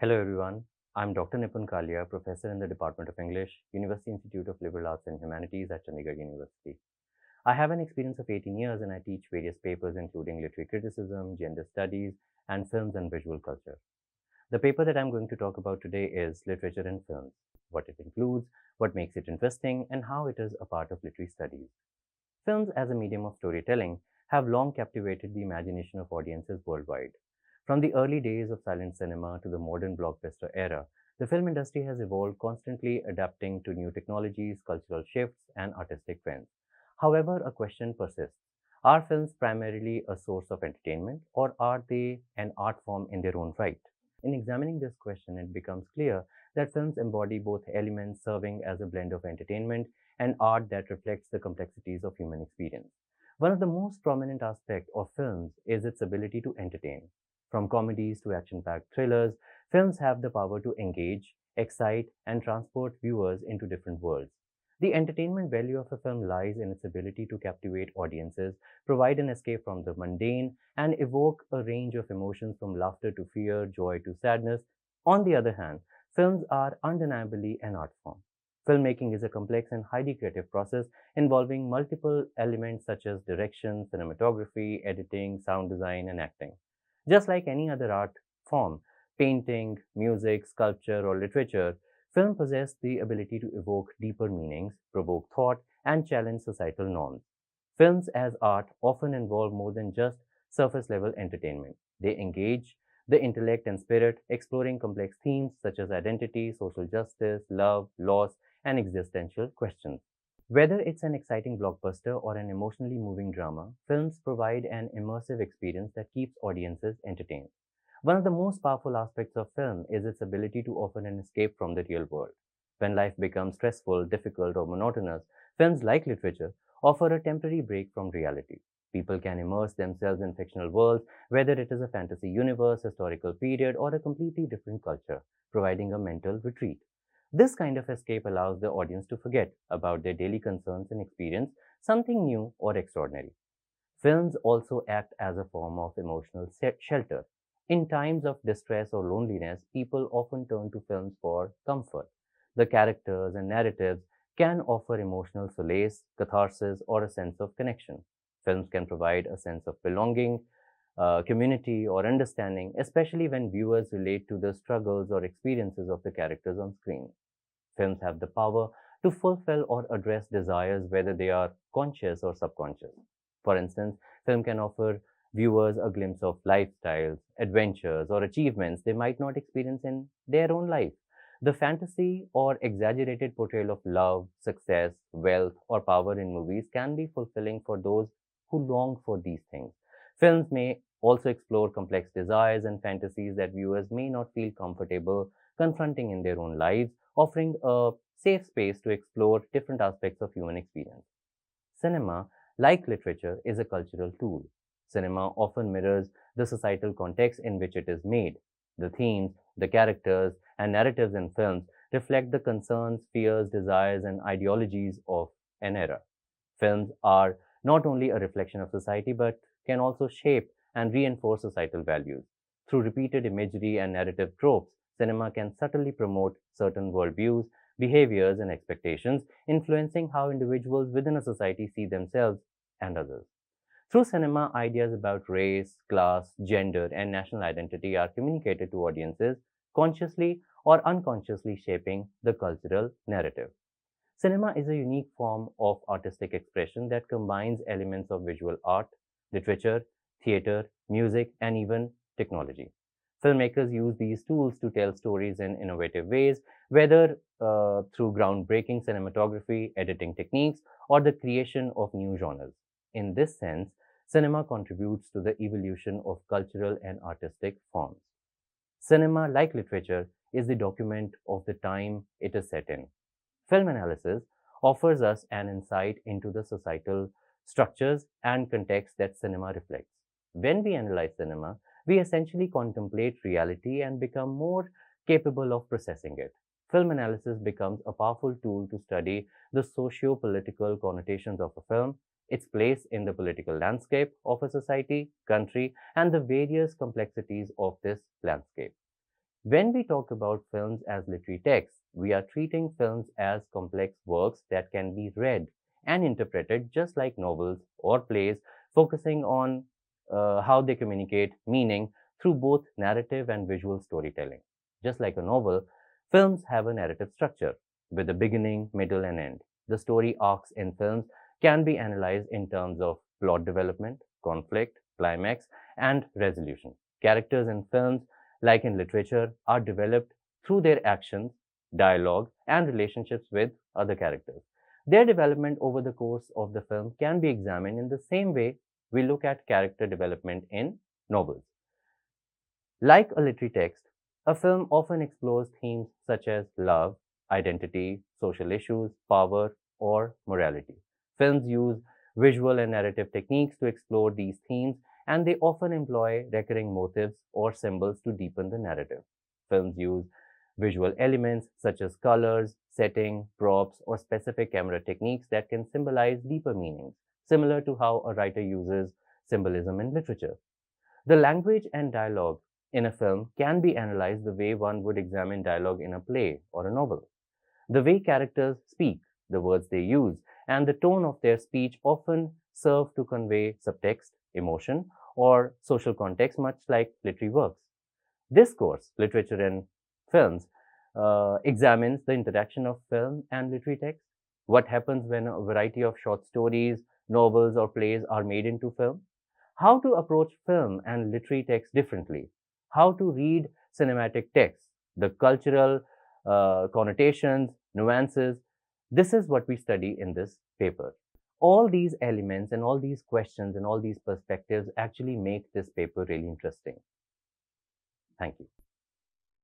Hello everyone, I'm Dr. Nipun Kalia, Professor in the Department of English, University Institute of Liberal Arts and Humanities at Chandigarh University. I have an experience of 18 years and I teach various papers including literary criticism, gender studies, and films and visual culture. The paper that I'm going to talk about today is Literature and Films, what it includes, what makes it interesting, and how it is a part of literary studies. Films as a medium of storytelling have long captivated the imagination of audiences worldwide. From the early days of silent cinema to the modern blockbuster era, the film industry has evolved, constantly adapting to new technologies, cultural shifts, and artistic trends. However, a question persists. Are films primarily a source of entertainment, or are they an art form in their own right? In examining this question, it becomes clear that films embody both elements serving as a blend of entertainment and art that reflects the complexities of human experience. One of the most prominent aspects of films is its ability to entertain. From comedies to action packed thrillers, films have the power to engage, excite, and transport viewers into different worlds. The entertainment value of a film lies in its ability to captivate audiences, provide an escape from the mundane, and evoke a range of emotions from laughter to fear, joy to sadness. On the other hand, films are undeniably an art form. Filmmaking is a complex and highly creative process involving multiple elements such as direction, cinematography, editing, sound design, and acting. Just like any other art form, painting, music, sculpture, or literature, film possess the ability to evoke deeper meanings, provoke thought, and challenge societal norms. Films as art often involve more than just surface level entertainment. They engage the intellect and spirit, exploring complex themes such as identity, social justice, love, loss, and existential questions. Whether it's an exciting blockbuster or an emotionally moving drama, films provide an immersive experience that keeps audiences entertained. One of the most powerful aspects of film is its ability to offer an escape from the real world. When life becomes stressful, difficult, or monotonous, films like literature offer a temporary break from reality. People can immerse themselves in fictional worlds, whether it is a fantasy universe, historical period, or a completely different culture, providing a mental retreat. This kind of escape allows the audience to forget about their daily concerns and experience something new or extraordinary. Films also act as a form of emotional shelter. In times of distress or loneliness, people often turn to films for comfort. The characters and narratives can offer emotional solace, catharsis, or a sense of connection. Films can provide a sense of belonging, community, or understanding, especially when viewers relate to the struggles or experiences of the characters on screen. Films have the power to fulfill or address desires, whether they are conscious or subconscious. For instance, film can offer viewers a glimpse of lifestyles, adventures, or achievements they might not experience in their own life. The fantasy or exaggerated portrayal of love, success, wealth, or power in movies can be fulfilling for those who long for these things. Films may also explore complex desires and fantasies that viewers may not feel comfortable confronting in their own lives, offering a safe space to explore different aspects of human experience. Cinema, like literature, is a cultural tool. Cinema often mirrors the societal context in which it is made. The themes, the characters, and narratives in films reflect the concerns, fears, desires, and ideologies of an era. Films are not only a reflection of society but can also shape and reinforce societal values. Through repeated imagery and narrative tropes, cinema can subtly promote certain worldviews, behaviors, and expectations, influencing how individuals within a society see themselves and others. Through cinema, ideas about race, class, gender, and national identity are communicated to audiences, consciously or unconsciously shaping the cultural narrative. Cinema is a unique form of artistic expression that combines elements of visual art, literature, theater, music, and even technology. Filmmakers use these tools to tell stories in innovative ways, whether through groundbreaking cinematography, editing techniques, or the creation of new genres. In this sense, cinema contributes to the evolution of cultural and artistic forms. Cinema, like literature, is the document of the time it is set in. Film analysis offers us an insight into the societal structures and context that cinema reflects. When we analyze cinema, we essentially contemplate reality and become more capable of processing it. Film analysis becomes a powerful tool to study the socio political connotations of a film, its place in the political landscape of a society, country, and the various complexities of this landscape. When we talk about films as literary texts, we are treating films as complex works that can be read and interpreted just like novels or plays, focusing on how they communicate meaning through both narrative and visual storytelling. Just like a novel, films have a narrative structure with a beginning, middle, and end. The story arcs in films can be analyzed in terms of plot development, conflict, climax, and resolution. Characters in films, like in literature, are developed through their actions, dialogue, and relationships with other characters. Their development over the course of the film can be examined in the same way we look at character development in novels. Like a literary text, a film often explores themes such as love, identity, social issues, power, or morality. Films use visual and narrative techniques to explore these themes, and they often employ recurring motifs or symbols to deepen the narrative. Films use visual elements such as colors, setting, props, or specific camera techniques that can symbolize deeper meanings, similar to how a writer uses symbolism in literature. The language and dialogue in a film can be analyzed the way one would examine dialogue in a play or a novel. The way characters speak, the words they use, and the tone of their speech often serve to convey subtext, emotion, or social context, much like literary works. This course, Literature and Films, examines the interaction of film and literary text, what happens when a variety of short stories, novels, or plays are made into film, how to approach film and literary text differently, how to read cinematic text, the cultural connotations, nuances. This is what we study in this paper. All these elements and all these questions and all these perspectives actually make this paper really interesting. Thank you.